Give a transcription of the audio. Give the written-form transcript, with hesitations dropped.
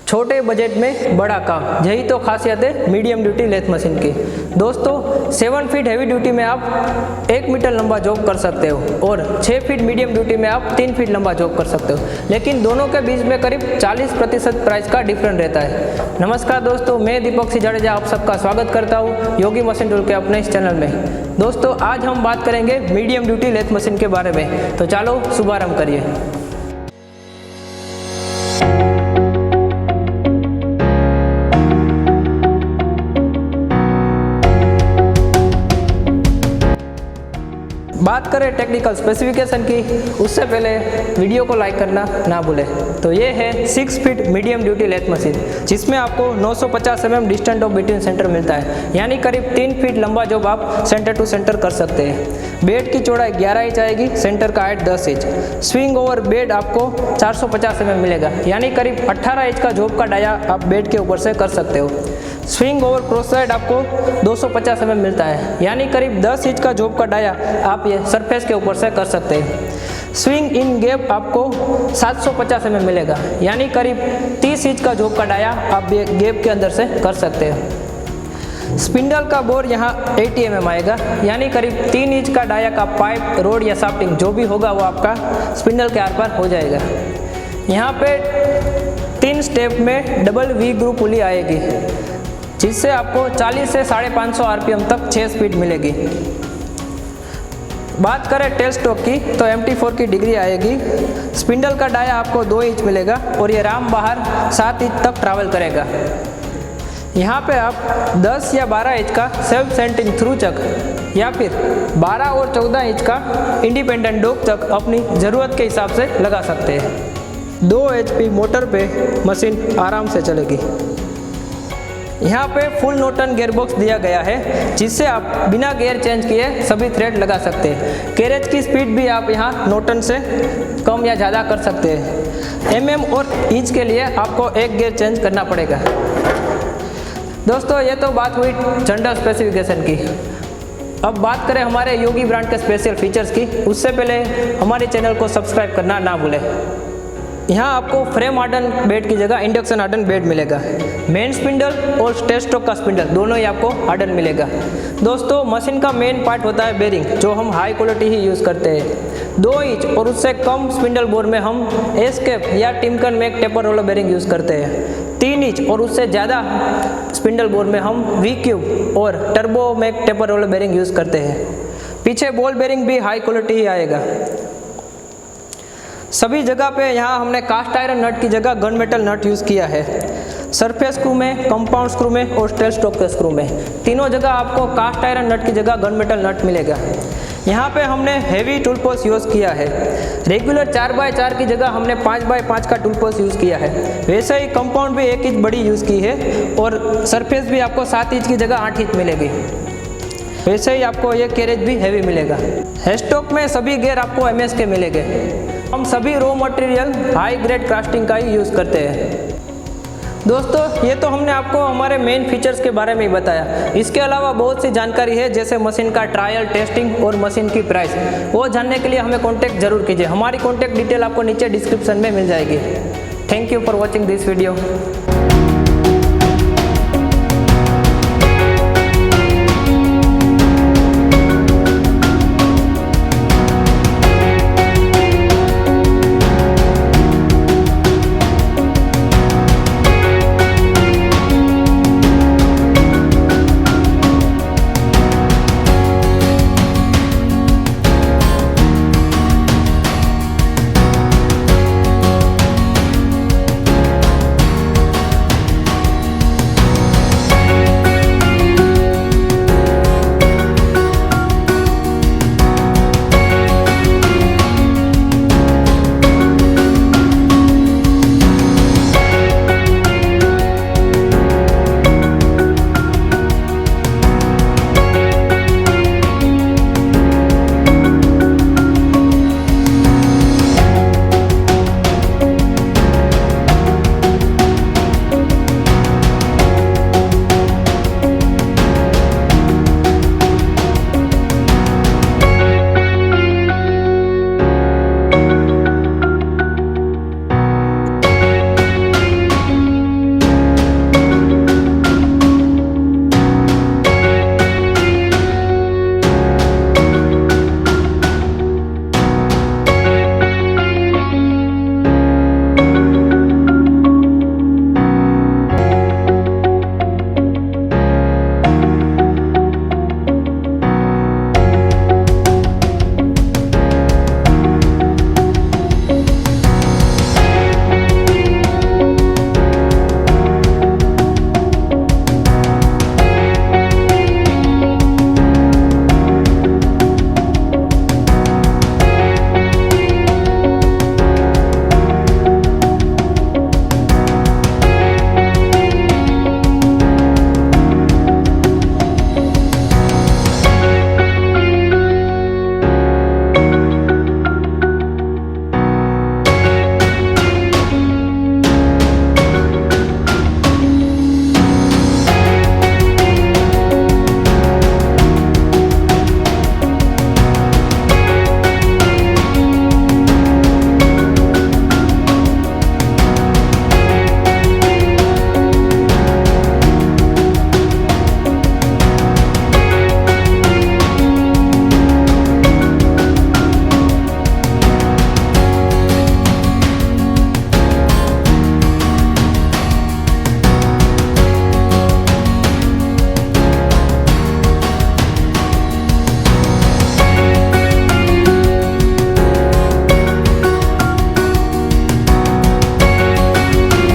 छोटे बजट में बड़ा काम, यही तो खासियत है मीडियम ड्यूटी लेथ मशीन की। दोस्तों 7 फीट हैवी ड्यूटी में आप 1 मीटर लंबा जॉब कर सकते हो और 6 फीट मीडियम ड्यूटी में आप 3 फीट लंबा जॉब कर सकते हो, लेकिन दोनों के बीच में करीब 40% प्राइस का डिफरेंस रहता है। नमस्कार दोस्तों, मैं दीपक जाडेजा आप सबका स्वागत करता हूँ योगी मशीन टूल के अपने इस चैनल में। दोस्तों आज हम बात करेंगे मीडियम ड्यूटी लेथ मशीन के बारे में, तो चलो शुभारंभ करिए। बात करें टेक्निकल स्पेसिफिकेशन की, उससे पहले वीडियो को लाइक करना ना भूलें। तो ये है 6 feet medium duty lathe machine, जिसमें आपको 950 mm distance of between centre मिलता है, यानी करीब 3 फीट लंबा जॉब आप सेंटर टू सेंटर कर सकते हैं। बेड की चौड़ाई 11 इंच आएगी, सेंटर का height 10 inch. Swing over bed आपको 450 mm मिलेगा, यानी करीब 18 इंच का जॉब का डाया आप बेड के ऊपर से कर सकते हो। स्विंग ओवर क्रॉस साइड आपको 250 mm मिलता है, यानी करीब 10 इंच का जॉब का डाया आप ये सरफेस के ऊपर से कर सकते हैं। स्विंग इन गैप आपको 750 mm मिलेगा, यानी करीब 30 इंच का जॉब का डाया आप ये गैप के अंदर से कर सकते हैं। स्पिंडल का बोर यहाँ 80 mm आएगा, यानी करीब 3 इंच का डाया का पाइप, रोड या साफ्टिंग जो भी होगा वो आपका स्पिंडल के आर पार हो जाएगा। यहाँ पे 3 स्टेप में डबल वी ग्रू पुली आएगी, जिससे आपको 40 से 550 RPM तक 6 स्पीड मिलेगी। बात करें टेल स्टॉक की, तो MT4 की डिग्री आएगी। स्पिंडल का डाया आपको 2 इंच मिलेगा और ये राम बाहर 7 इंच तक ट्रैवल करेगा। यहाँ पे आप 10 या 12 इंच का सेल्फ सेंटिंग थ्रू चक या फिर 12 और 14 इंच का इंडिपेंडेंट डॉग चक अपनी ज़रूरत के हिसाब से लगा सकते हैं। 2 HP मोटर पे मशीन आराम से चलेगी। यहाँ पे फुल नोटन गियरबॉक्स दिया गया है, जिससे आप बिना गियर चेंज किए सभी थ्रेड लगा सकते हैं। कैरेज की स्पीड भी आप यहाँ नोटन से कम या ज़्यादा कर सकते हैं। MM और इंच के लिए आपको 1 गियर चेंज करना पड़ेगा। दोस्तों ये तो बात हुई जनरल स्पेसिफिकेशन की। अब बात करें हमारे योगी ब्रांड के स्पेशल फीचर्स की, उससे पहले हमारे चैनल को सब्सक्राइब करना ना भूलें। यहाँ आपको फ्रेम हार्डन बेड की जगह इंडक्शन हार्डन बेड मिलेगा। मेन स्पिंडल और स्टेट स्टॉक का स्पिंडल दोनों ही आपको हार्डन मिलेगा। दोस्तों मशीन का मेन पार्ट होता है बेरिंग, जो हम हाई क्वालिटी ही यूज़ करते हैं। 2 इंच और उससे कम स्पिंडल बोर में हम एस्केप या टिमकन में एक टेपर रोलर बेरिंग यूज़ करते हैं। 3 इंच और उससे ज़्यादा स्पिंडल बोर में हम वी क्यूब और टर्बो में एक टेपर रोलर बेरिंग यूज़ करते हैं। पीछे बॉल बेरिंग भी हाई क्वालिटी ही आएगा। सभी जगह पे यहाँ हमने कास्ट आयरन नट की जगह गन मेटल नट यूज़ किया है। सरफेस स्क्रू में, कंपाउंड स्क्रू में और स्टेल स्टॉक के स्क्रू में, तीनों जगह आपको कास्ट आयरन नट की जगह गन मेटल नट मिलेगा। यहाँ पे हमने हेवी टूल पोस्ट यूज़ किया है। रेगुलर 4x4 की जगह हमने 5x5 का टूल पोस्ट यूज़ किया है। वैसे ही कंपाउंड भी 1 इंच बड़ी यूज़ की है और सरफेस भी आपको 7 इंच की जगह 8 इंच मिलेगी। वैसे ही आपको ये कैरेज भी हैवी मिलेगा। हेडस्टॉक में सभी गियर आपको MS के मिलेंगे। हम सभी raw material high grade casting का ही यूज़ करते हैं। दोस्तों ये तो हमने आपको हमारे मेन फीचर्स के बारे में ही बताया। इसके अलावा बहुत सी जानकारी है, जैसे मशीन का ट्रायल, टेस्टिंग और मशीन की प्राइस। वो जानने के लिए हमें कांटेक्ट जरूर कीजिए। हमारी कांटेक्ट डिटेल आपको नीचे डिस्क्रिप्शन में मिल जाएगी। Thank you for watching this video.